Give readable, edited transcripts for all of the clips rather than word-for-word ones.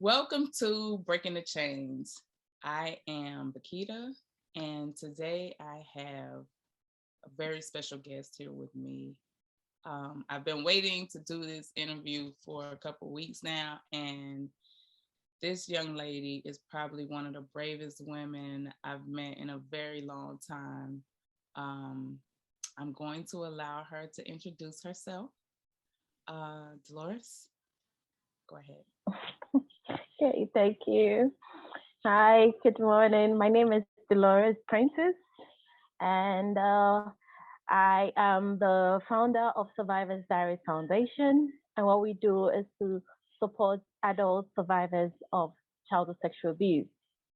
Welcome to Breaking the Chains. I am Bakita, and today I have a very special guest here with me. I've been waiting to do this interview for a couple weeks now, and this young lady is probably one of the bravest women I've met in a very long time. Um, I'm going to allow her to introduce herself. Dolores, go ahead. Okay, thank you. Hi, good morning. My name is Dolores Prentice, and I am the founder of Survivors Diaries Foundation. And what we do is to support adult survivors of childhood sexual abuse,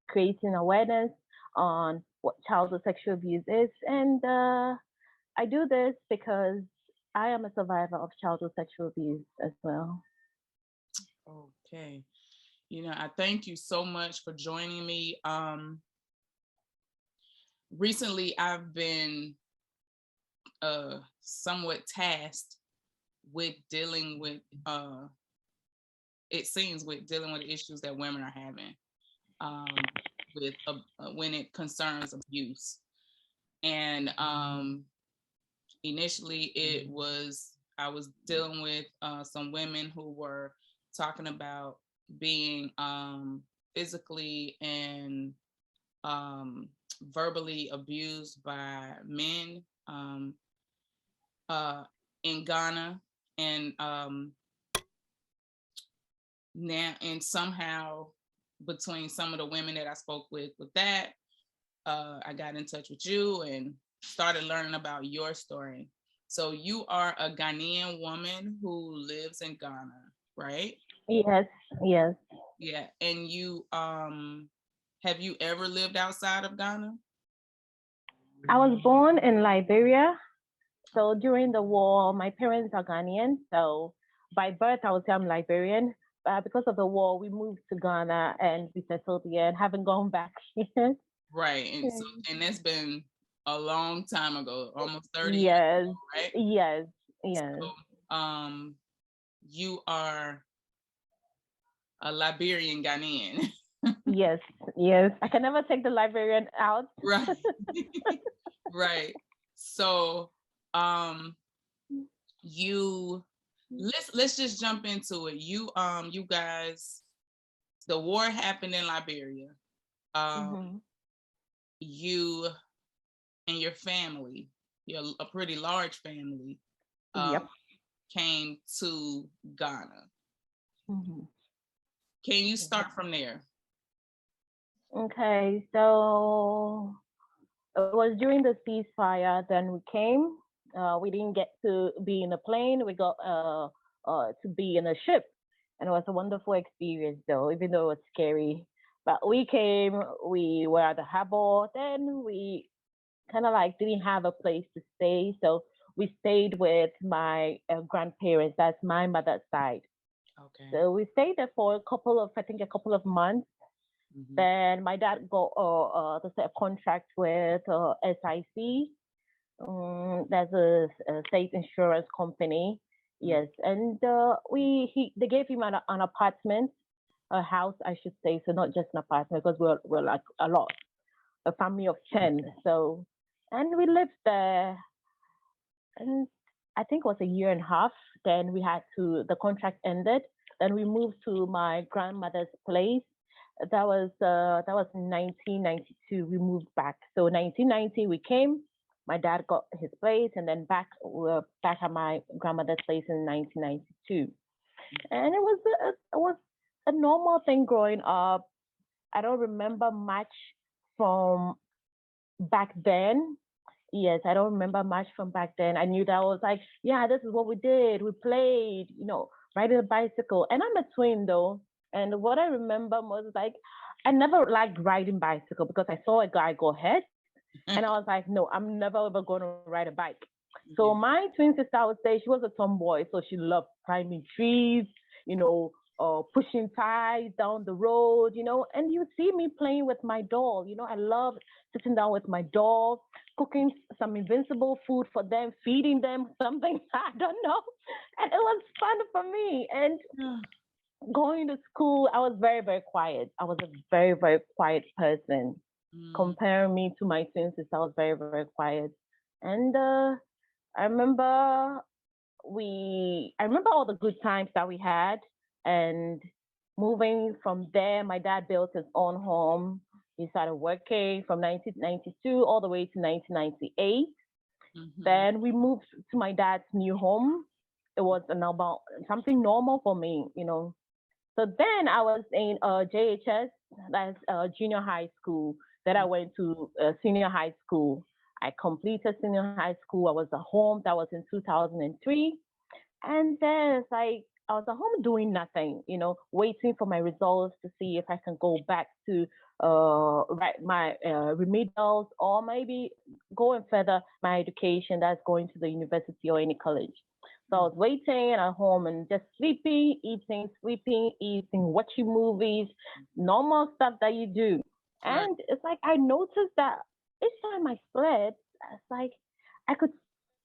creating awareness on what childhood sexual abuse is. And I do this because I am a survivor of childhood sexual abuse as well. Okay. I thank you so much for joining me. Recently, I've been somewhat tasked with dealing with, it seems, with dealing with issues that women are having with when it concerns abuse. And initially, I was dealing with some women who were talking about being physically and verbally abused by men uh, in Ghana, and now and somehow between some of the women that I spoke with that, I got in touch with you and started learning about your story. So you are a Ghanaian woman who lives in Ghana, right? Yes, yes. Yeah, and you have you ever lived outside of Ghana? I was born in Liberia. So during the war, my parents are Ghanaian. So by birth, I would say I'm Liberian. Because of the war, we moved to Ghana and we settled here and haven't gone back yet. Right. And that's been a long time ago, almost 30 years Yes, ago, right? yes, yes, So you are a Liberian Ghanaian. yes, yes. I can never take the Liberian out. Right. Right. So um you let's just jump into it. You guys, the war happened in Liberia. Um Hmm. you and your family, you're a pretty large family, um Yep. came to Ghana. Hmm. Can you start from there? Okay, so it was during the ceasefire. Then we came. We didn't get to be in a plane. We got to be in a ship, and it was a wonderful experience, though, even though it was scary. But we came. We were at the harbor. Then we kind of like didn't have a place to stay, so we stayed with my grandparents. That's my mother's side. Okay. So we stayed there for I think, a couple of months. Hmm. Then my dad got a contract with SIC. That's a state insurance company. Yes, and they gave him an apartment, a house, I should say. So not just an apartment because we're like a lot, a family of 10. So, and we lived there, and I think it was a year and a half. Then the contract ended. Then we moved to my grandmother's place. That was 1992. We moved back. So 1990 we came. My dad got his place, and then we're back at my grandmother's place in 1992. And it was a normal thing growing up. I don't remember much from back then. Yes, I don't remember much from back then. I knew that I was like, yeah, this is what we did. We played, riding a bicycle. And I'm a twin though. And what I remember was like, I never liked riding bicycle because I saw a guy go ahead and I was like, no, I'm never ever going to ride a bike. So Yeah. my twin sister, I would say, she was a tomboy, so she loved climbing trees, pushing ties down the road, and you see me playing with my doll. I love sitting down with my doll, cooking some invincible food for them, feeding them something I don't know, and it was fun for me. And going to school, I was very, very quiet. I was a very, very quiet person. Mm, Comparing me to my twin sister, I was very, very quiet. And I remember I remember all the good times that we had. And moving from there, my dad built his own home. He started working from 1992 all the way to 1998. mhm. Then we moved to my dad's new home. It was about something normal for me, So then I was in JHS, that's junior high school. Then I went to senior high school. I completed senior high school. I was at home. That was in 2003. And then it's like I was at home doing nothing, waiting for my results to see if I can go back to write my remedials or maybe going further my education that's going to the university or any college. So I was waiting at home and just sleeping, eating, watching movies, normal stuff that you do. Right. And it's like I noticed that each time I slept, it's like I could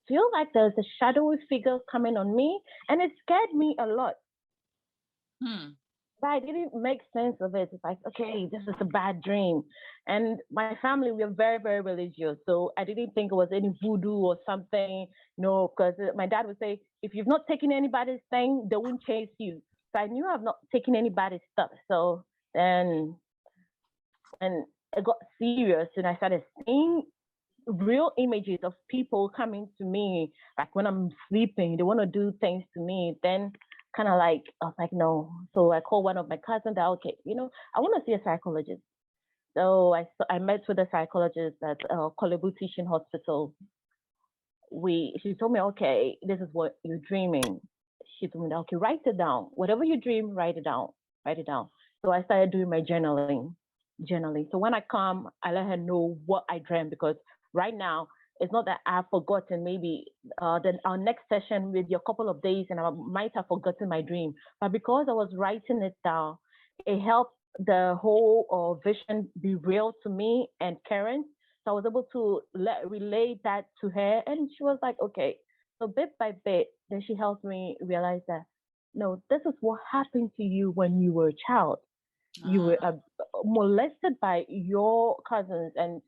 feel like there's a shadowy figure coming on me, and it scared me a lot. Hmm. But I didn't make sense of it. It's like, okay, this is a bad dream. And my family, we are very, very religious. So I didn't think it was any voodoo or something, because my dad would say, if you've not taken anybody's thing, they won't chase you. So I knew I've not taken anybody's stuff. So then, and it got serious, and I started seeing real images of people coming to me, like when I'm sleeping, they want to do things to me. Then, kind of like, I was like, no. So I called one of my cousins. That okay, I want to see a psychologist. So I met with a psychologist at Kolebu Teaching Hospital. She told me, okay, this is what you're dreaming. She told me, okay, write it down. Whatever you dream, write it down. Write it down. So I started doing my journaling. So when I come, I let her know what I dreamt because right now it's not that I've forgotten. Maybe then our next session with you a couple of days, and I might have forgotten my dream. But because I was writing it down, it helped the whole vision be real to me and current. So I was able to relay that to her, and she was like, okay. So bit by bit, then she helped me realize that no, this is what happened to you when you were a child. You Ah, were molested by your cousins and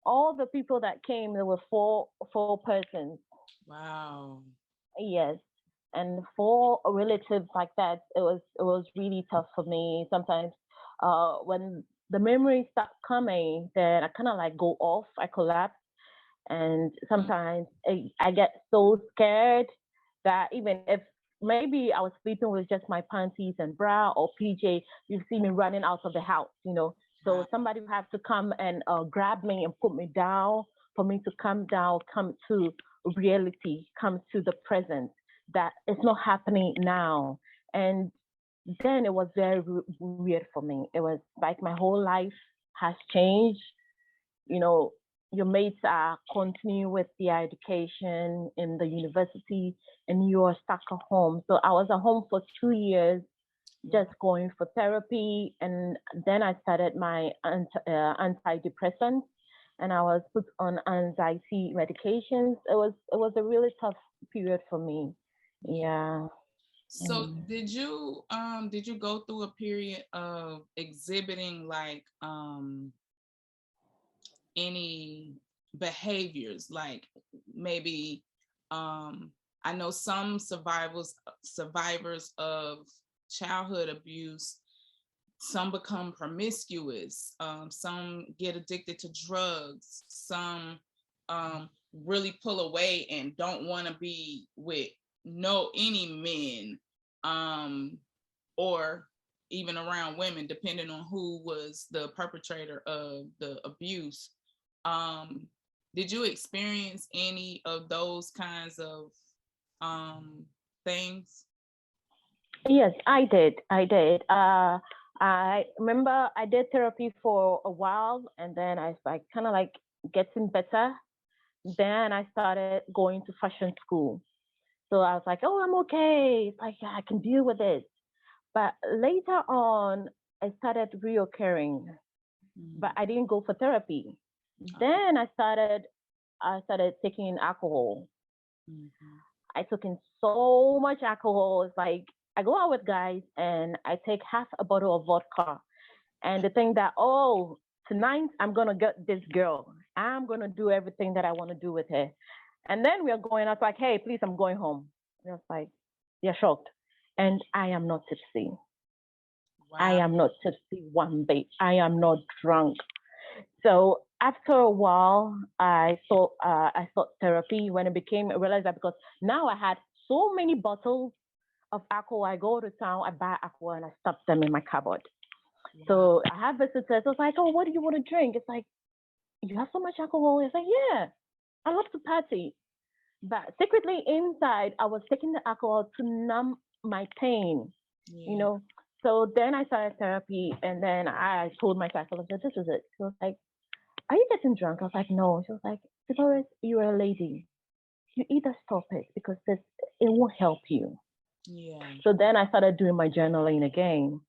all the people that came. There were four persons. wow. Yes, and for relatives like that, it was really tough for me. Sometimes, when the memories start coming, then I kind of like go off. I collapse, and Mm, sometimes I get so scared that even if maybe I was sleeping with just my panties and bra or PJ, you see me running out of the house. So wow. somebody would have to come and grab me and put me down for me to come down, come to reality, come to the present that it's not happening now. And then it was very weird for me. It was like my whole life has changed. you know, your mates are continuing with their education in the university and you are stuck at home. So I was at home for 2 years Wow. just going for therapy. And then I started my antidepressants and I was put on anxiety medications. It was a really tough period for me. Yeah. Yeah. So did you go through a period of exhibiting like any behaviors like maybe um I know some survivors of childhood abuse, some become promiscuous, some get addicted to drugs, some really pull away and don't want to be with no any men, um, or even around women, depending on who was the perpetrator of the abuse. Um, did you experience any of those kinds of um, things? Yes, I did. I did. I remember I did therapy for a while, and then I like kind of like getting better. Then I started going to fashion school. So I was like, oh, I'm okay. It's like I can deal with it. But later on, I started reoccurring, but Mm. I didn't go for therapy. Oh, Then I started taking alcohol. mhm. I took in so much alcohol. It's like I go out with guys and I take half a bottle of vodka and they think that, oh, tonight I'm gonna get this girl. I'm gonna do everything that I want to do with her. And then we are going out like, hey, please, I'm going home. And it's like they're shocked. And I am not tipsy. I Wow. am not tipsy one bit. I am not drunk. So after a while, I thought therapy when it became I realized that because now I had so many bottles of alcohol. I go to town, I buy alcohol, and I stuff them in my cupboard. Wow. So I have visitors. I was like, oh, what do you want to drink? It's like, you have so much alcohol. It's like, yeah, I love to party. But secretly inside, I was taking the alcohol to numb my pain, you Yeah. know. So then I started therapy, and then I told my psychologist, this is it. She was like, are you getting drunk? I was like, no. She was like, Dolores, you're a lady. You either stop it because this it won't help you. Yeah. So then I started doing my journaling again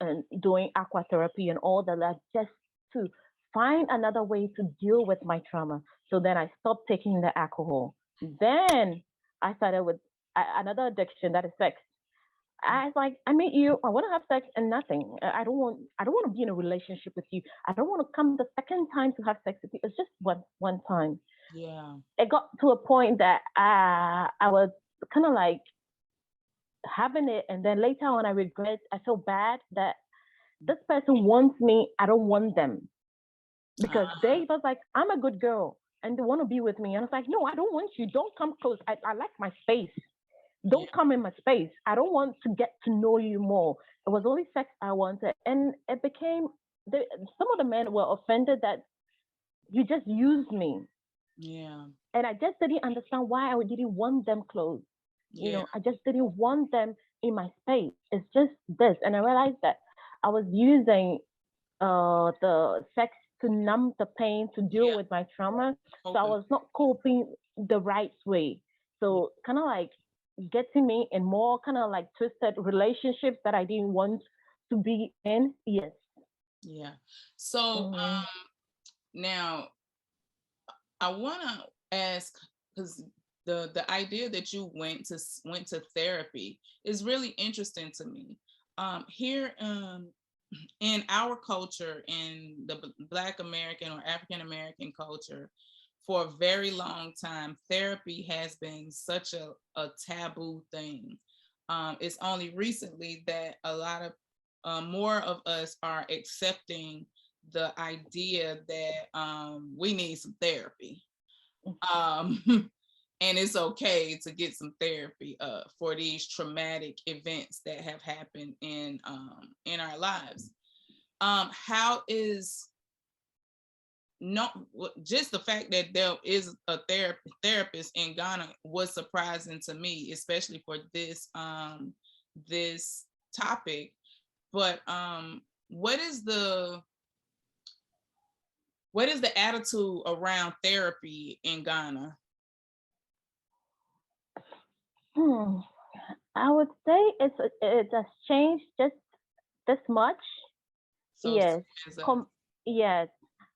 and doing aqua therapy and all that just to find another way to deal with my trauma. So then I stopped taking the alcohol. Then I started with another addiction that is sex. I was like, I meet you, I want to have sex and nothing. I don't want to be in a relationship with you. I don't want to come the second time to have sex with you. It's just one time. Yeah. It got to a point that I was kind of like having it, and then later on I regret. I feel bad that this person wants me. I don't want them because Uh, they was like, I'm a good girl and they want to be with me. And I was like, no, I don't want you. Don't come close. I like my space. yeah. Don't come in my space. I don't want to get to know you more. It was only sex I wanted. And it became, some of the men were offended that you just used me. Yeah. And I just didn't understand why I didn't want them close. Yeah. I just didn't want them in my space. It's just this. And I realized that I was using the sex to numb the pain, to deal Yeah. with my trauma. So I Open. was not coping the right way. Yeah. So kind of like getting me in more kind of like twisted relationships that I didn't want to be in. Yes. Yeah. So Mm-hmm. now I want to ask because the idea that you went to therapy is really interesting to me. Here in our culture, in the Black American or African American culture, for a very long time, therapy has been such a taboo thing. It's only recently that a lot of more of us are accepting the idea that we need some therapy. Um, and it's okay to get some therapy for these traumatic events that have happened in our lives. How is not just the fact that there is a therapist in Ghana was surprising to me, especially for this topic. But what is the attitude around therapy in Ghana? Hmm. I would say it has changed just this much. So Yes. as a Yes,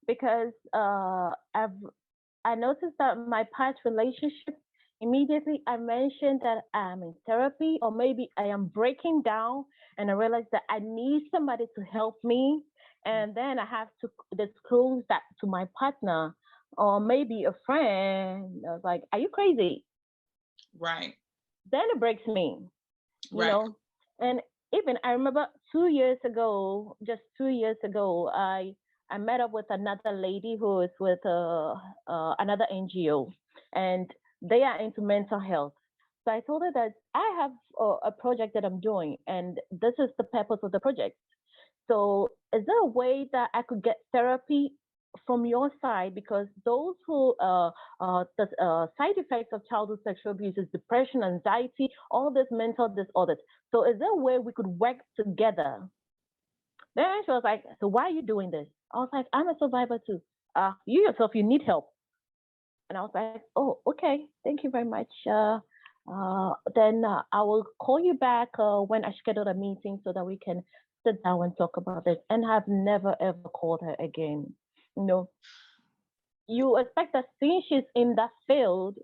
because I noticed that my past relationship, immediately I mentioned that I'm in therapy or maybe I am breaking down and I realized that I need somebody to help me. And then I have to disclose that to my partner or maybe a friend. I was like, are you crazy? right, Then it breaks me, you right, know. And even I remember 2 years ago, just 2 years ago, I met up with another lady who is with another NGO, and they are into mental health. So I told her that I have a project that I'm doing, and this is the purpose of the project. So, is there a way that I could get therapy from your side? Because those who the side effects of childhood sexual abuse is depression, anxiety, all this mental disorders. So, is there a way we could work together? Then she was like, "So why are you doing this?" I was like, "I'm a survivor too. You yourself, you need help." And I was like, "Oh, okay, thank you very much. Then I will call you back when I schedule a meeting so that we can sit down and talk about this." And have never ever called her again. You know, you expect that since she's in that field,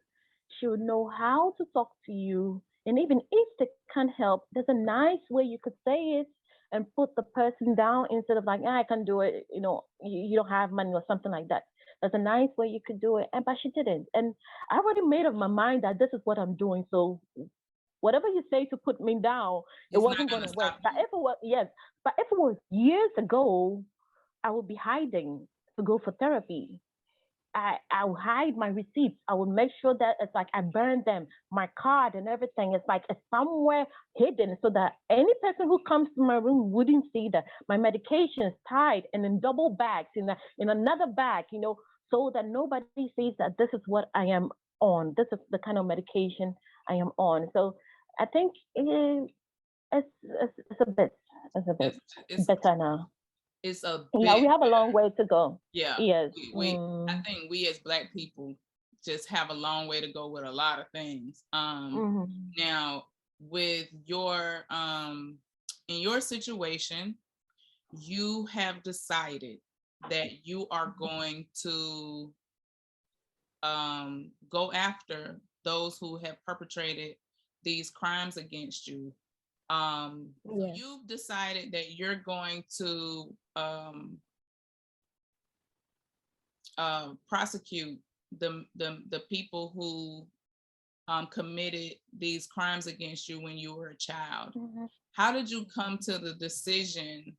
she would know how to talk to you And even if they can't help, there's a nice way you could say it and put the person down instead of like, I can do it, you don't have money or something like that. There's a nice way you could do it, and but she didn't. And I already made up my mind that this is what I'm doing. So whatever you say to put me down, it It's not wasn't going gonna to work. stop But you. if it was, yes, but if it was years ago, I would be hiding to go for therapy. I will hide my receipts. I will make sure that it's like I burn them, my card and everything. It's like it's somewhere hidden so that any person who comes to my room wouldn't see that my medication is tied and in double bags in another bag, so that nobody sees that this is what I am on. This is the kind of medication I am on. So I think it's a bit It's it's better now. it's a Yeah, bit we have a long better. way to go. Yeah, Yes. we I think we as Black people just have a long way to go with a lot of things. Mm-hmm. Now with your in your situation, you have decided that you are going to go after those who have perpetrated these crimes against you. So Yes. you've decided that you're going to prosecute the people who committed these crimes against you when you were a child. Mm-hmm. How did you come to the decision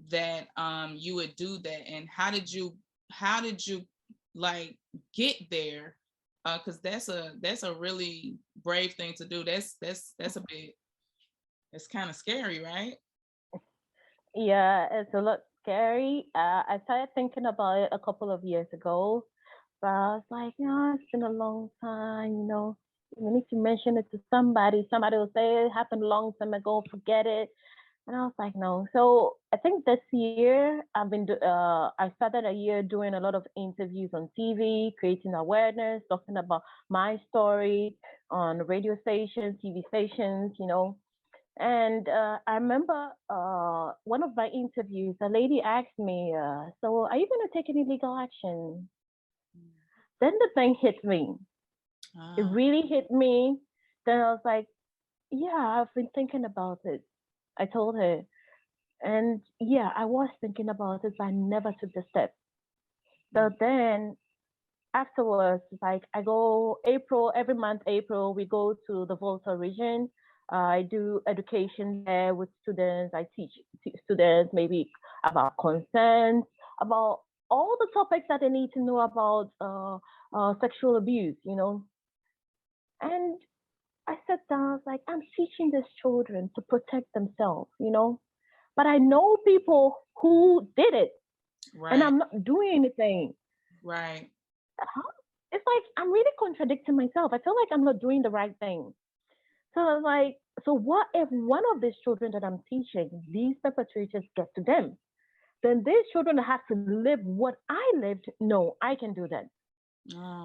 that you would do that, and how did you like get there? Because that's a really brave thing to do. That's a bit, it's kind of scary, right? Yeah, it's a lot scary. I started thinking about it a couple of years ago, but I was like, it's been a long time, You need to mention it to somebody. Somebody will say it happened a long time ago, forget it. And I was like, no. So I think this year I started a year doing a lot of interviews on TV, creating awareness, talking about my story on radio stations, TV stations. And I remember one of my interviews, a lady asked me, so are you going to take any legal action? Then the thing hit me. It Ah, really hit me. Then I was like, yeah, I've been thinking about it. I told her. And yeah, I was thinking about it, but I never took the step. So mm, then afterwards, like I go April, every month, April, we go to the Volta region. I do education there with students. I teach students maybe about consent, about all the topics that they need to know about sexual abuse. And I sat down, I was like, I'm teaching these children to protect themselves. But I know people who did it and right, I'm not doing anything. right. Huh? It's like I'm really contradicting myself. I feel like I'm not doing the right thing. So I was like, so what if one of these children that I'm teaching, these perpetrators get to them? Then these children have to live what I lived. No, I can do that.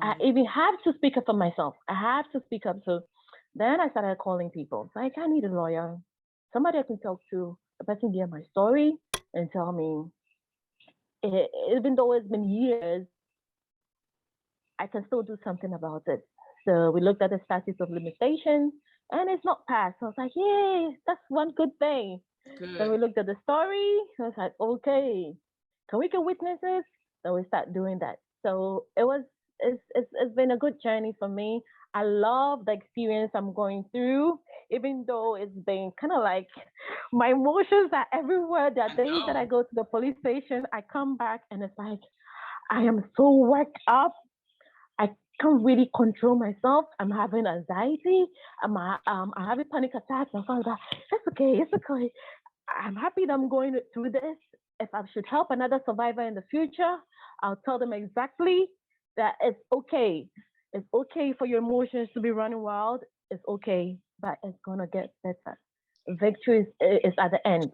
I Oh, even have to speak up for myself. I have to speak up. So then I started calling people. It's like, I need a lawyer, somebody I can talk to, a person hear my story and tell me, even though it's been years, I can still do something about it. So we looked at the statute of limitations and it's not passed. So I was like, yay, that's one good thing. Then we good. looked at the story. I was like, okay, can we get witnesses? So we start doing that. So it's been a good journey for me. I love the experience I'm going through, even though it's been kind of like my emotions are everywhere. There are I days that I know. go to the police station, I come back and it's like I am so worked up. I can't really control myself. I'm having anxiety. I'm having panic attacks and stuff like that. It's okay. It's okay. I'm happy that I'm going through this. If I should help another survivor in the future, I'll tell them exactly that it's okay. It's okay for your emotions to be running wild. It's okay, but it's gonna get better. Victory is at the end.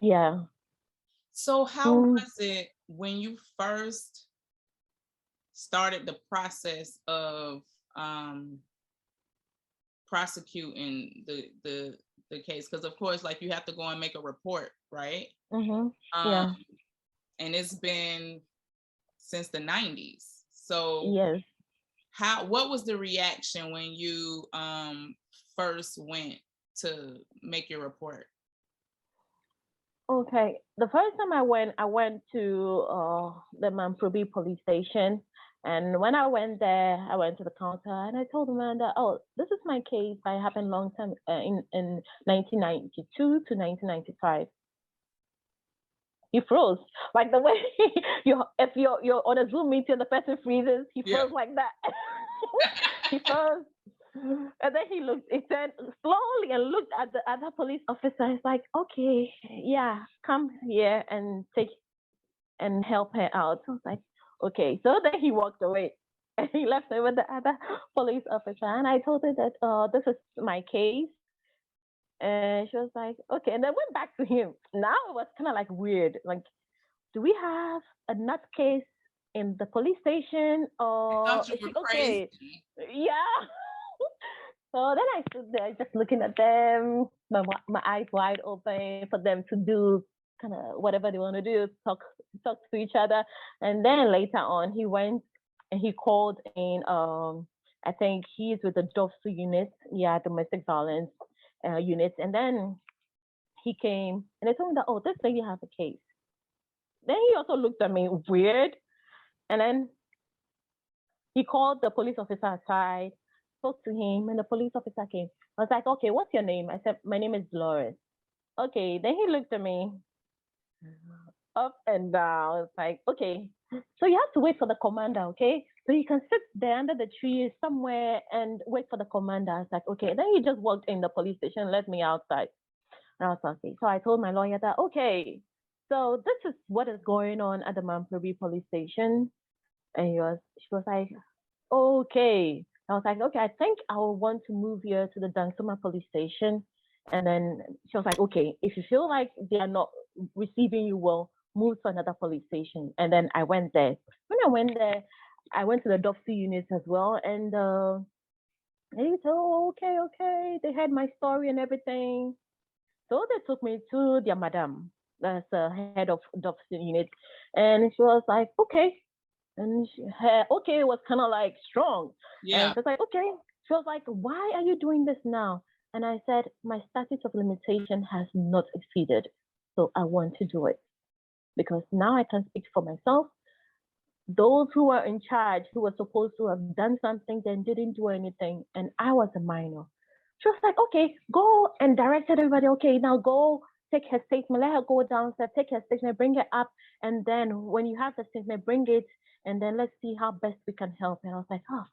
Yeah. So how Mm, was it when you first started the process of um, prosecuting the case? Because of course, like you have to go and make a report, right? mhm. Um, Yeah. and it's been since the 90s. So Yes. what was the reaction when you first went to make your report? Okay, the first time I went to the Manprobi police station, and when I went there, I went to the counter and I told the man that, oh, this is my case. I happened long time in 1992 to 1995. He froze like the way you if you're on a Zoom meeting, the person freezes. He Yeah. froze like that. He froze, and then he turned slowly and looked at the other police officer. He's like, okay, yeah, come here and take and help her out. I was like, okay. So then he walked away. And he left me with the other police officer. And I told her that, this is my case. And she was like, okay. And then went back to him. Now it was kind of like weird. Like, do we have a nut case in the police station I or thought you is were she crazy. okay? Yeah. So then I stood there just looking at them, my eyes wide open for them to do kind of whatever they want to do, talk to each other. And then later on, he went and he called in. I think he's with the DOFSU unit, yeah, domestic violence unit. And then he came and they told me that, oh, this lady has a case. Then he also looked at me weird, and then he called the police officer aside, spoke to him, and the police officer came. I was like, okay, what's your name? I said, my name is Dolores. Okay, then he looked at me up and down. It's like, okay, so you have to wait for the commander, okay? So you can sit there under the tree somewhere and wait for the commander. I was like, okay. Then he just walked in the police station, let me outside. And I was like, okay. So I told my lawyer that, okay, so this is what is going on at the Manprobi police station. And she was like, okay. I was like, okay, I think I will want to move here to the Dansuma police station. And then she was like, okay, if you feel like they are not receiving you well, move to another police station. And then I went there. When I went there, I went to the DOFSU unit as well. And they said, oh, okay, okay. They heard my story and everything. So they took me to their madam, that's the head of DOFSU unit. And she was like, okay, and her okay was kind of like strong. Yeah. And she was like, okay. She was like, why are you doing this now? And I said, my statute of limitation has not exceeded. So I want to do it because now I can speak for myself. Those who were in charge, who were supposed to have done something, then didn't do anything. And I was a minor. She was like, okay, go and directed everybody, okay, now go take her statement, let her go downstairs, take her statement, bring it up. And then when you have the statement, bring it, and then let's see how best we can help. And I was like, oh,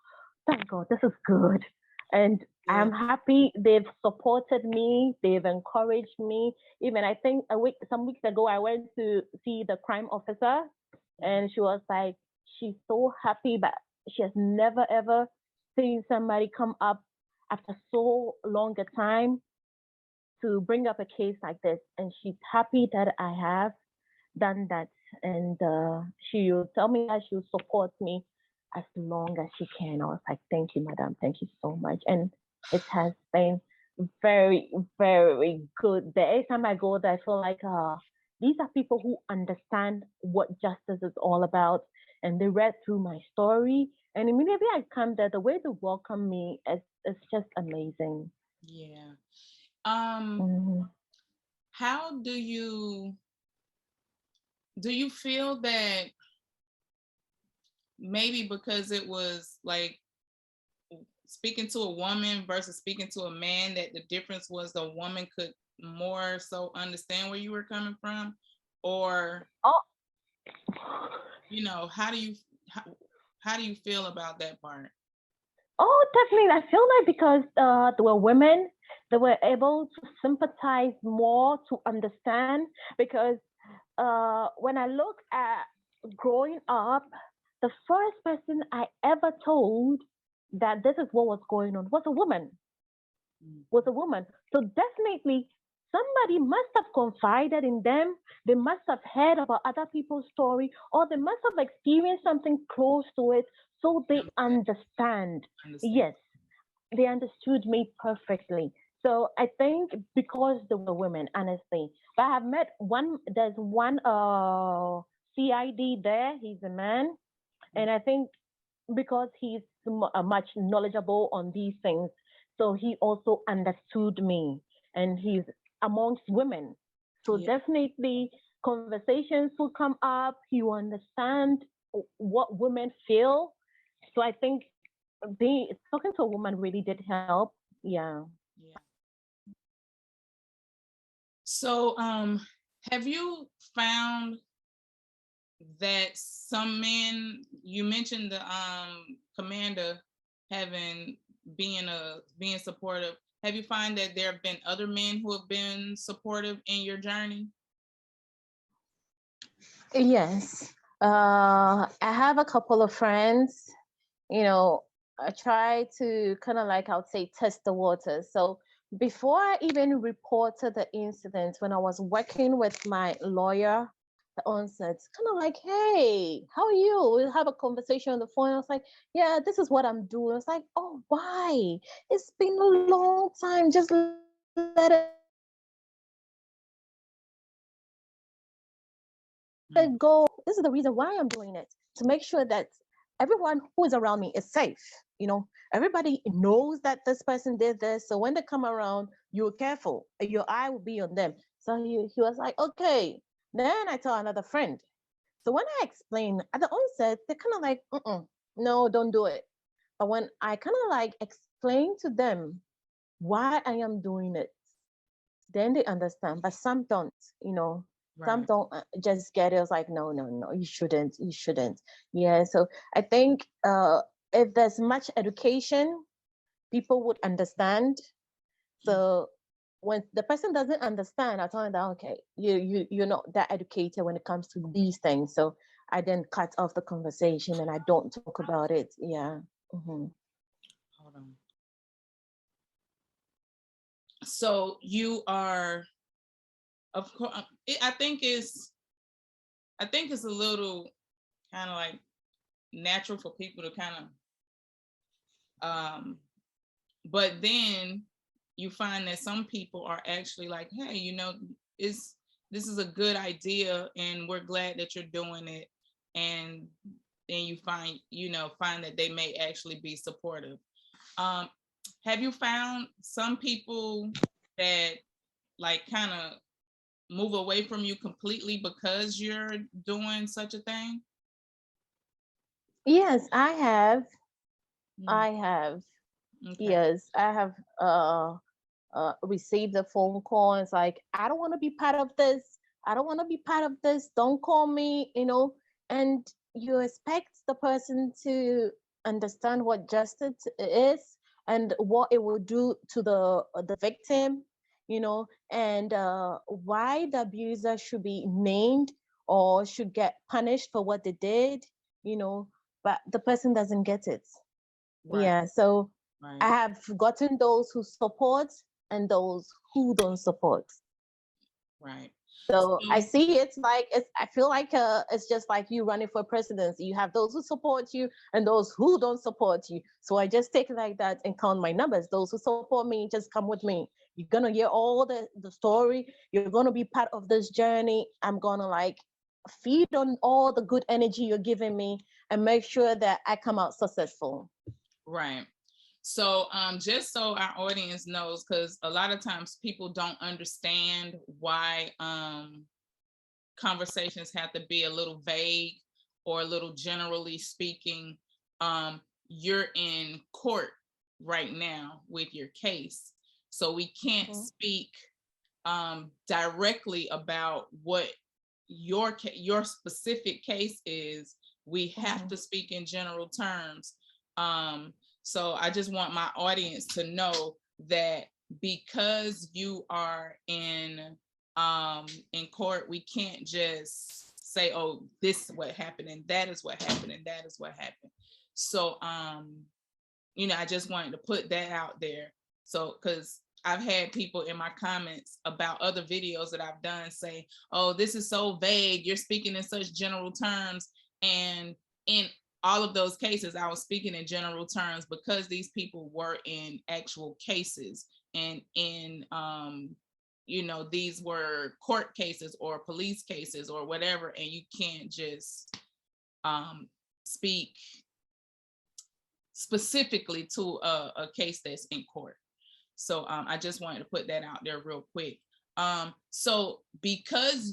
thank God, this is good. And I'm happy they've supported me, they've encouraged me. Even I think some weeks ago, I went to see the crime officer, and she was like, she's so happy, but she has never ever seen somebody come up after so long a time to bring up a case like this. And she's happy that I have done that. And she will tell me that she will support me as long as she can. I was like, thank you, madam. Thank you so much. And it has been very, very good. The every time I go there, I feel like these are people who understand what justice is all about. And they read through my story. And immediately I come there, the way they welcome me is just amazing. Yeah. Mm-hmm. How do you feel that maybe because it was like speaking to a woman versus speaking to a man, that the difference was the woman could more so understand where you were coming from? Or Oh, how do you feel about that part? oh, definitely. I feel like because there were women, they were able to sympathize more, to understand. Because when I look at growing up, the first person I ever told that this is what was going on was a woman. Was a woman. So definitely somebody must have confided in them. They must have heard about other people's story, or they must have experienced something close to it, so they understand. Yes, they understood me perfectly. So I think because they were women, honestly. But I have met one. There's one CID there. He's a man, and I think because he's much knowledgeable on these things, So he also understood me, and he's amongst women. So Yeah. definitely conversations will come up. He will understand what women feel. So I think being talking to a woman really did help. Yeah. Yeah. So, have you found that some men, you mentioned the commander having being supportive. Have you find that there have been other men who have been supportive in your journey? Yes. I have a couple of friends. You know, I try to kind of like I would say test the waters. So before I even reported the incident, when I was working with my lawyer, the onset, kind of like, hey, how are you? We'll have a conversation on the phone. I was like, yeah, this is what I'm doing. It's like, oh, why? It's been a long time. Just let it go. This is the reason why I'm doing it. To make sure that everyone who is around me Mm. is safe. Everyone who is around me is safe. Everybody knows that this person did this. So when they come around, you're careful. Your eye will be on them. So he was like, okay. Then I tell another friend. So when I explain at the onset, they're kind of like, no, don't do it. But when I kind of like explain to them why I am doing it, then they understand. But some don't, you know, some Right. don't just get it. It's like, no, no, no, you shouldn't, you shouldn't. Yeah. So I think if there's much education, people would understand. Mm. So when the person doesn't understand, I tell them that okay, you're not that educated when it comes to these things. So I then cut off the conversation and I don't talk about it. Yeah. Hmm. Hold on. So you are, of course, I think it's a little kind of like natural for people to kind of but then you find that some people are actually like, hey, is this is a good idea and we're glad that you're doing it. And then you find that they may actually be supportive. um have you found some people that like kind of move away from you completely because you're doing such a thing? Yes, I have. Mm. I have. Okay. Yes, I have received a phone call. And it's like, I don't want to be part of this. I don't want to be part of this. Don't call me, you know. And you expect the person to understand what justice is and what it will do to the victim, you know, and why the abuser should be named or should get punished for what they did, you know, but the person doesn't get it. Right. Yeah, so I Right. have gotten those who support and those who don't support. Right. So I So see it's like I feel like it's just like you running for presidency. You have those who support you and those who don't support you. So I just take it like that and count my numbers. Those who support me, just come with me. You're gonna hear all the story. You're gonna be part of this journey. I'm gonna like feed on all the good energy you're giving me and make sure that I come out successful. right. So, just so our audience knows, because a lot of times people don't understand why conversations have to be a little vague or a little generally speaking. Um, you're in court right now with your case, so we can't Mhm, speak directly about what your specific case is. We have mhm, to speak in general terms. Um, so I just want my audience to know that because you are in court, we can't just say, "Oh, this is what happened, and that is what happened, and that is what happened." So I just wanted to put that out there. So, because I've had people in my comments about other videos that I've done say, oh, this is so vague. You're speaking in such general terms. And in all of those cases, I was speaking in general terms because these people were in actual cases and these were court cases or police cases or whatever. And you can't just speak specifically to a case that's in court. So I just wanted to put that out there real quick. So because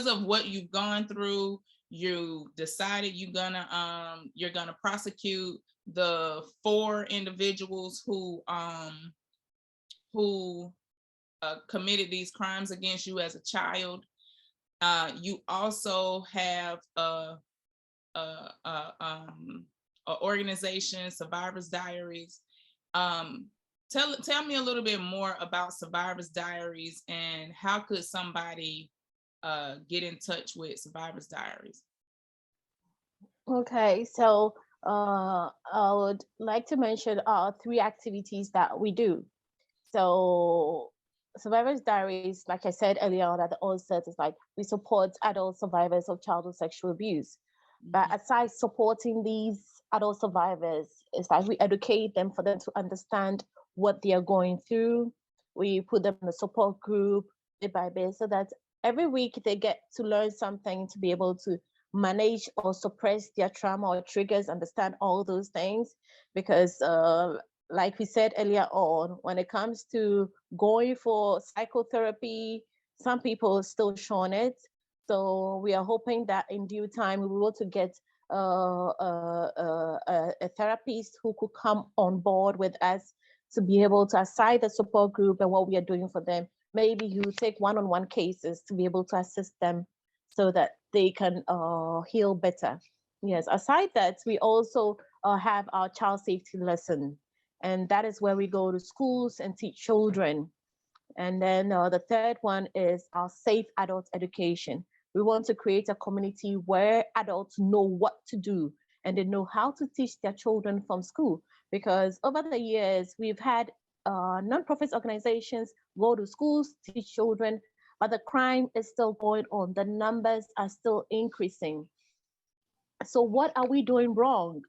of what you've gone through, you decided you're gonna prosecute the 4 individuals who committed these crimes against you as a child. You also have a, a organization, Survivors Diaries. Um, tell me a little bit more about Survivors Diaries and how could somebody get in touch with Survivors Diaries? Okay, so I would like to mention 3 activities that we do. So Survivors Diaries, like I said earlier on at the onset, is like we support adult survivors of childhood sexual abuse. But Mhm. aside supporting these adult survivors, it's like we educate them for them to understand what they are going through. We put them in a support group bit by bit so that every week they get to learn something to be able to manage or suppress their trauma or triggers, understand all those things. Because like we said earlier on, when it comes to going for psychotherapy, some people still shun it. So we are hoping that in due time we will be able to get a therapist who could come on board with us to be able to aside the support group and what we are doing for them. Maybe you take one-on-one cases to be able to assist them so that they can heal better. Yes. Aside that, we also have our child safety lesson, and that is where we go to schools and teach children. And then the third one is our safe adult education. We want to create a community where adults know what to do and they know how to teach their children from school. Because over the years, we've had non-profit organizations go to schools, teach children, but the crime is still going on. The numbers are still increasing. So what are we doing wrong?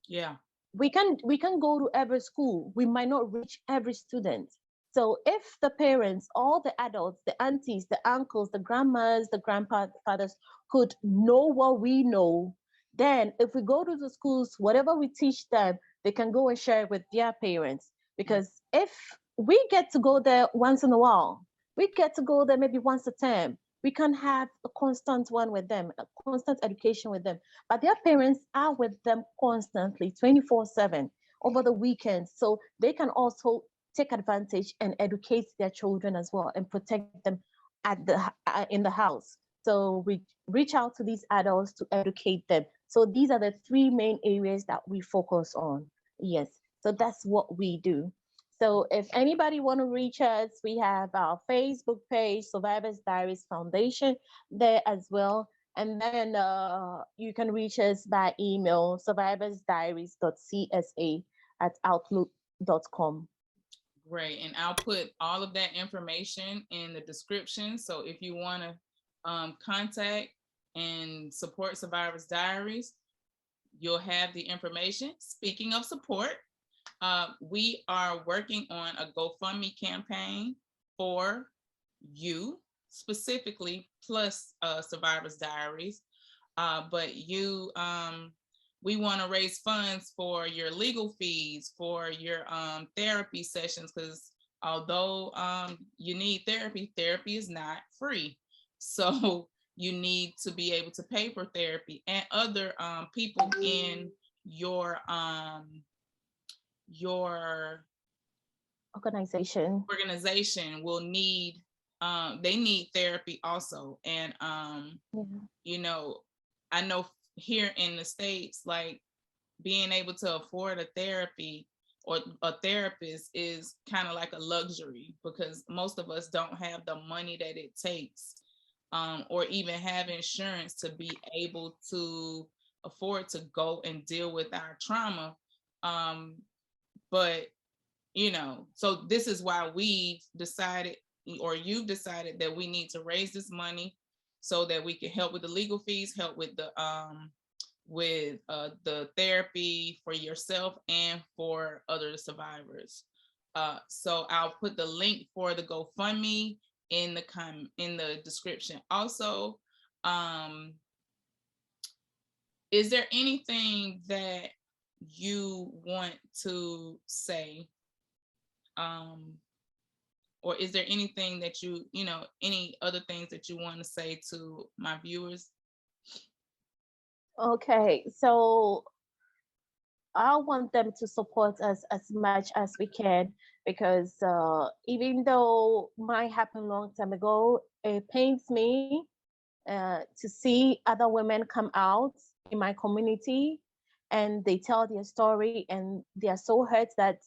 Yeah. We can go to every school, we might not reach every student. So if the parents, all the adults, the aunties, the uncles, the grandmas, the grandfathers could know what we know, then if we go to the schools, whatever we teach them, they can go and share it with their parents. Because if we get to go there once in a while, we get to go there maybe once a term, we can have a constant one with them, a constant education with them. But their parents are with them constantly, 24/7 over the weekends. So they can also take advantage and educate their children as well and protect them in the house. So we reach out to these adults to educate them. So these are the 3 main areas that we focus on. Yes. So that's what we do. So if anybody want to reach us, we have our Facebook page, Survivors Diaries Foundation, there as well. And then you can reach us by email, survivorsdiaries.csa@outlook.com. Great. And I'll put all of that information in the description. So if you want to contact and support Survivors Diaries, you'll have the information. Speaking of support, we are working on a GoFundMe campaign for you specifically, plus Survivors Diaries. But we want to raise funds for your legal fees, for your therapy sessions, because although you need therapy, therapy is not free. So you need to be able to pay for therapy, and other people in your Organization. organization will need they need therapy also. And Yeah. you know, I know here in the States, like being able to afford a therapy or a therapist is kind of like a luxury, because most of us don't have the money that it takes, or even have insurance to be able to afford to go and deal with our trauma. But so this is why we decided, or you've decided, that we need to raise this money so that we can help with the legal fees, help with the therapy for yourself and for other survivors. So I'll put the link for the GoFundMe in the description. Also, um, is there anything that you want to say Um, or is there anything that any other things that you want to say to my viewers? Okay, so I want them to support us as much as we can because even though mine happened long time ago, it pains me to see other women come out in my community and they tell their story and they are so hurt that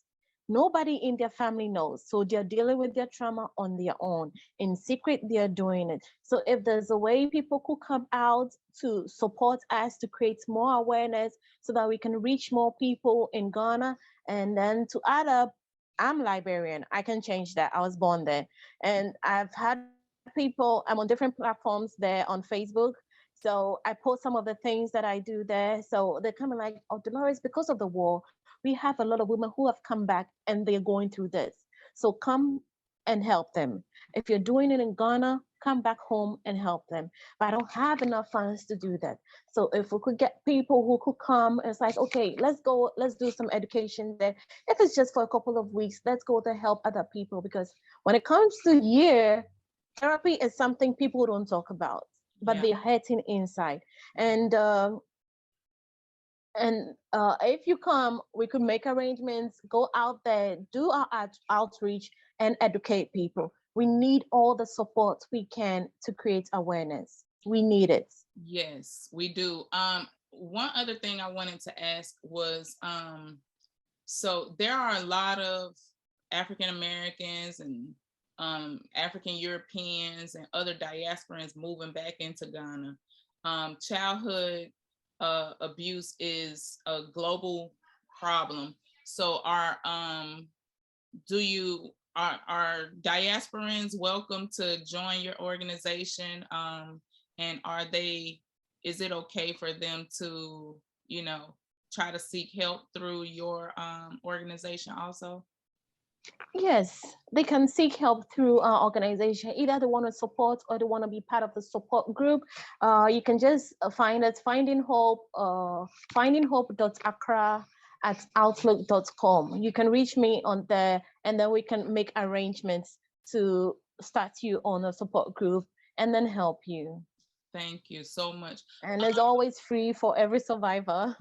nobody in their family knows. So they're dealing with their trauma on their own. In secret, they're doing it. So if there's a way people could come out to support us to create more awareness so that we can reach more people in Ghana. And then to add up, I'm Liberian. I can change that. I was born there. And I've had people, I'm on different platforms there on Facebook. So I post some of the things that I do there. So they're coming like, oh, Dolores, because of the war, we have a lot of women who have come back and they're going through this. So come and help them. If you're doing it in Ghana, come back home and help them. But I don't have enough funds to do that. So if we could get people who could come, and it's like, okay, let's go, let's do some education there. If it's just for a couple of weeks, let's go to help other people because when it comes to year, therapy is something people don't talk about, but Yeah. they're hurting inside. And if you come, we could make arrangements, go out there, do our outreach, and educate people. We need all the support we can to create awareness. We need it. Yes, we do. One other thing I wanted to ask was, so there are a lot of African Americans and African Europeans and other diasporans moving back into Ghana. Childhood abuse is a global problem. So are diasporans welcome to join your organization? And is it okay for them to, try to seek help through your organization also? Yes, they can seek help through our organization. Either they want to support or they want to be part of the support group. You can just find us Finding Hope, findinghope.accra@outlook.com. You can reach me on there, and then we can make arrangements to start you on a support group and then help you. Thank you so much. And it's always free for every survivor.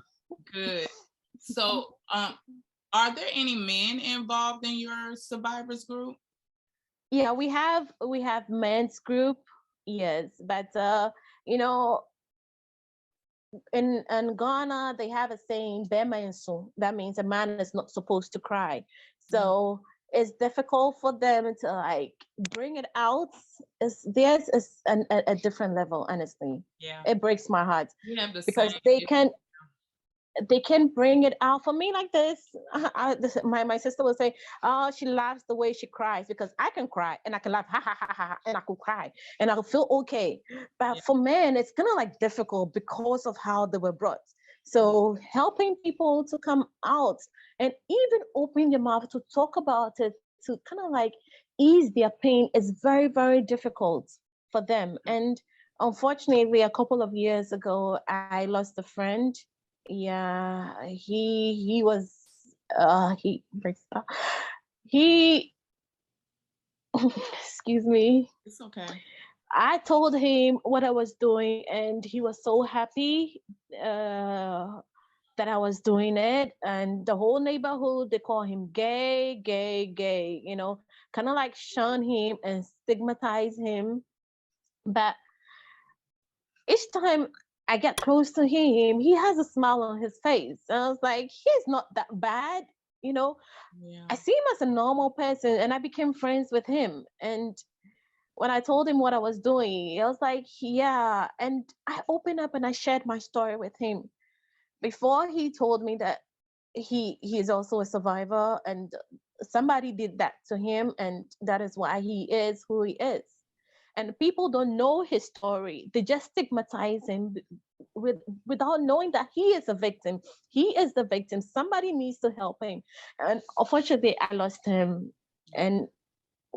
Good. So, are there any men involved in your survivors group? Yeah, we have men's group, yes, but you know in Ghana, they have a saying, "Bema insu." That means a man is not supposed to cry. Mhm. So it's difficult for them to like bring it out. Theirs is a different level, honestly. Yeah, It breaks my heart we have the same because they issue. can bring it out for me like this. My sister will say, "Oh, she laughs the way she cries because I can cry and I can laugh, ha ha ha ha, and I could cry and I'll feel okay." Yeah, But for men, it's kind of like difficult because of how they were brought. yeah, So helping people to come out and even open your mouth to talk about it to kind of like ease their pain is very, very difficult for them. And unfortunately, a couple of years ago, I lost a friend. Yeah, he was he excuse me. it's okay. I told him what I was doing, and he was so happy uh, that I was doing it. And the whole neighborhood, they call him gay, gay, gay. Kind of like shun him and stigmatize him. But each time I get close to him, he has a smile on his face. And I was like, he's not that bad. You know, I Yeah, see him as a normal person, and I became friends with him. And when I told him what I was doing, I was like, yeah. And I opened up and I shared my story with him. Before he told me that he is also a survivor and somebody did that to him, and that is why he is who he is. And people don't know his story. They just stigmatize him with without knowing that he is a victim. He is the victim. Somebody needs to help him. And unfortunately, I lost him. yeah, And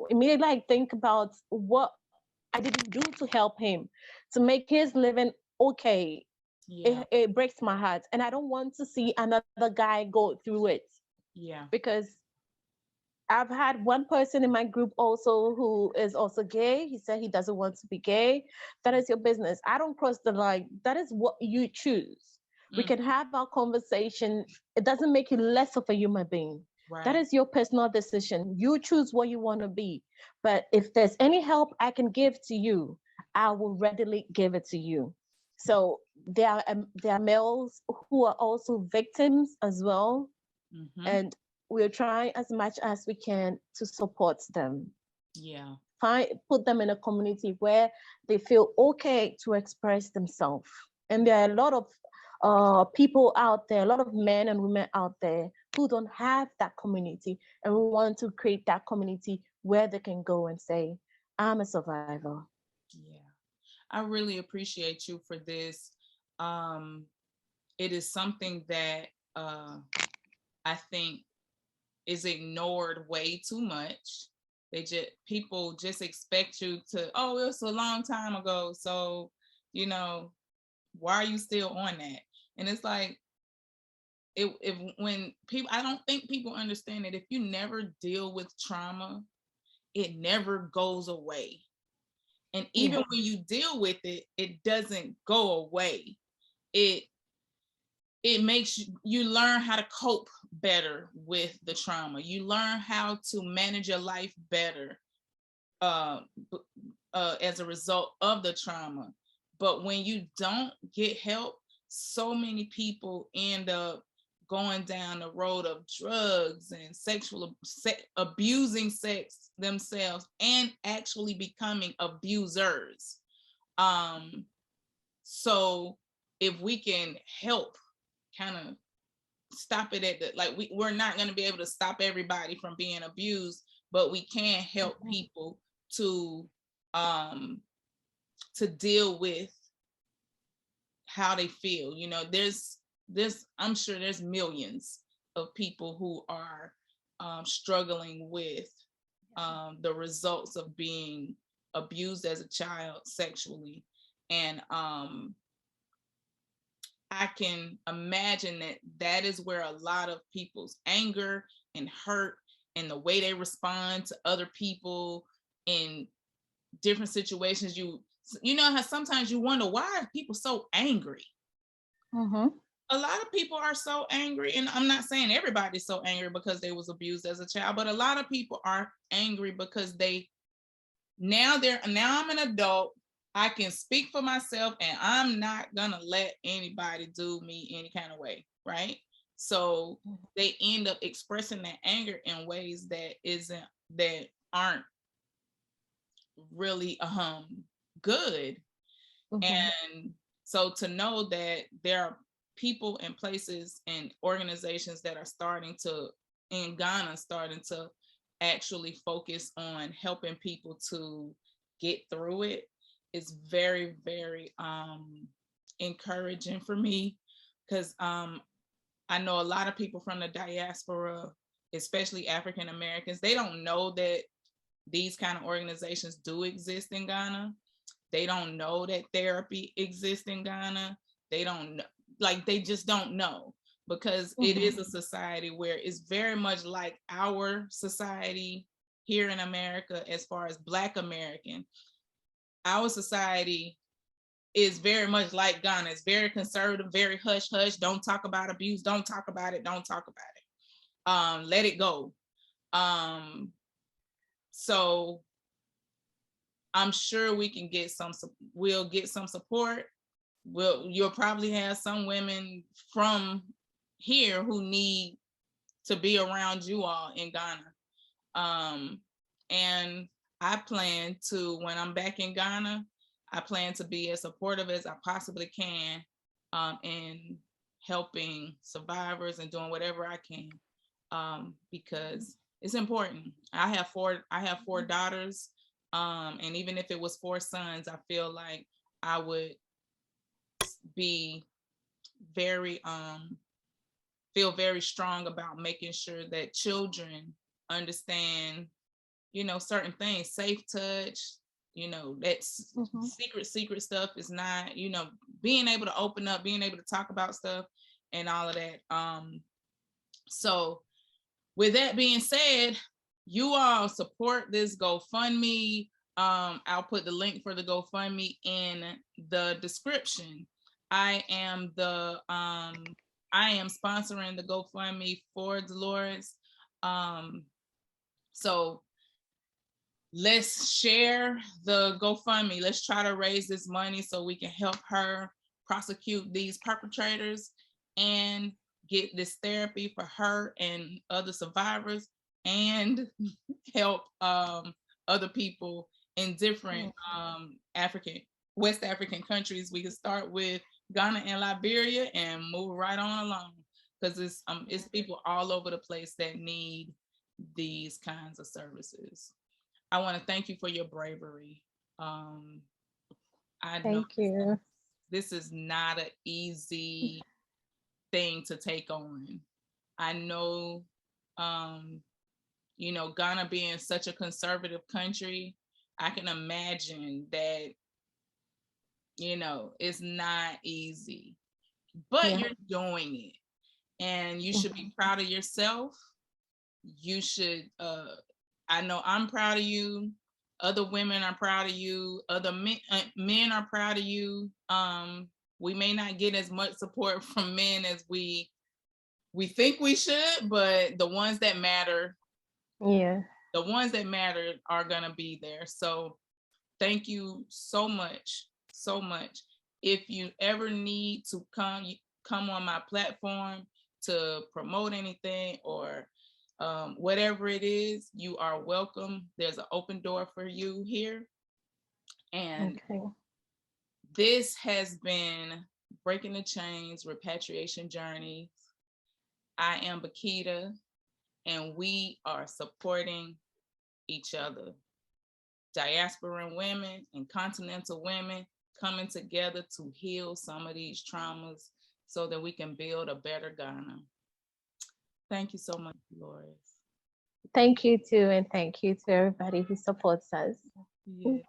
immediately I think about what I didn't do to help him, to make his living okay. yeah, It breaks my heart. And I don't want to see another guy go through it yeah, because I've had one person in my group also who is also gay. He said he doesn't want to be gay. That is your business. I don't cross the line. That is what you choose. We Mm, can have our conversation. It doesn't make you less of a human being. That right. is your personal decision. You choose what you want to be. But if there's any help I can give to you, I will readily give it to you. So there are males who are also victims as well, Mm-hmm. and we're trying as much as we can to support them. Yeah. Put them in a community where they feel okay to express themselves. And there are a lot of people out there, a lot of men and women out there who don't have that community, and we want to create that community where they can go and say, I'm a survivor. Yeah. I really appreciate you for this. Um, it is something that I think is ignored way too much. People just expect you to, oh, it's a long time ago. So, you know, why are you still on that? And it's like, if when people, I don't think people understand that if you never deal with trauma, it never goes away. And Yeah. even when you deal with it, it doesn't go away. It it makes you learn how to cope better with the trauma. You learn how to manage your life better uh, as a result of the trauma. But when you don't get help, so many people end up going down the road of drugs and abusing sex themselves and actually becoming abusers. Um, so if we can help kind of stop it at the, like, we're not going to be able to stop everybody from being abused, but we can help Mhm. people to um to deal with how they feel. You know, there's I'm sure there's millions of people who are struggling with the results of being abused as a child sexually. And I can imagine that that is where a lot of people's anger and hurt and the way they respond to other people in different situations, you know how sometimes you wonder, why are people so angry? Mhm. A lot of people are so angry, and I'm not saying everybody's so angry because they was abused as a child, but a lot of people are angry because now I'm an adult. I can speak for myself, and I'm not gonna let anybody do me any kind of way, right? So they end up expressing that anger in ways that aren't really good. Mhm. And so to know that there are people and places and organizations that are starting to, in Ghana, starting to actually focus on helping people to get through it is very, very encouraging for me, because I know a lot of people from the diaspora, especially African Americans, they don't know that these kind of organizations do exist in Ghana. They don't know that therapy exists in Ghana. They don't know, like, they just don't know, because it is Mhm. a society where it's very much like our society here in America. As far as Black American, our society is very much like Ghana. It's very conservative, very hush hush. Don't talk about abuse. Don't talk about it. Don't talk about it. Let it go. Um, so I'm sure we'll get some support. You'll probably have some women from here who need to be around you all in Ghana. Um, and I plan to, when I'm back in Ghana, I plan to be as supportive as I possibly can in helping survivors and doing whatever I can, because it's important. I have four daughters, and even if it was four sons, I feel like I would be very feel very strong about making sure that children understand, you know, certain things. Safe touch, you know, that's Mhm. secret stuff is not, you know, being able to open up, being able to talk about stuff and all of that. So with that being said, you all support this GoFundMe. I'll put the link for the GoFundMe in the description. I am sponsoring the GoFundMe for Dolores. So let's share the GoFundMe. Let's try to raise this money so we can help her prosecute these perpetrators and get this therapy for her and other survivors, and help other people in different West African countries. We can start with Ghana and Liberia and move right on along, because it's people all over the place that need these kinds of services. I want to thank you for your bravery. I know Thank you. this is not an easy thing to take on. I know, Ghana being such a conservative country, I can imagine that, it's not easy, but Yeah. you're doing it, and you should be proud of yourself. You should, I know I'm proud of you. Other women are proud of you. Other men are proud of you. We may not get as much support from men as we think we should, but the ones that matter, Yeah. the ones that matter are gonna be there. So thank you so much, so much. If you ever need to come on my platform to promote anything, or whatever it is, you are welcome. There's an open door for you here. And Okay. this has been Breaking the Chains Repatriation Journeys. I am Bakita, and we are supporting each other. Diasporan women and continental women coming together to heal some of these traumas so that we can build a better Ghana. Thank you so much, Dolores. Thank you too, and thank you to everybody who supports us. Yeah.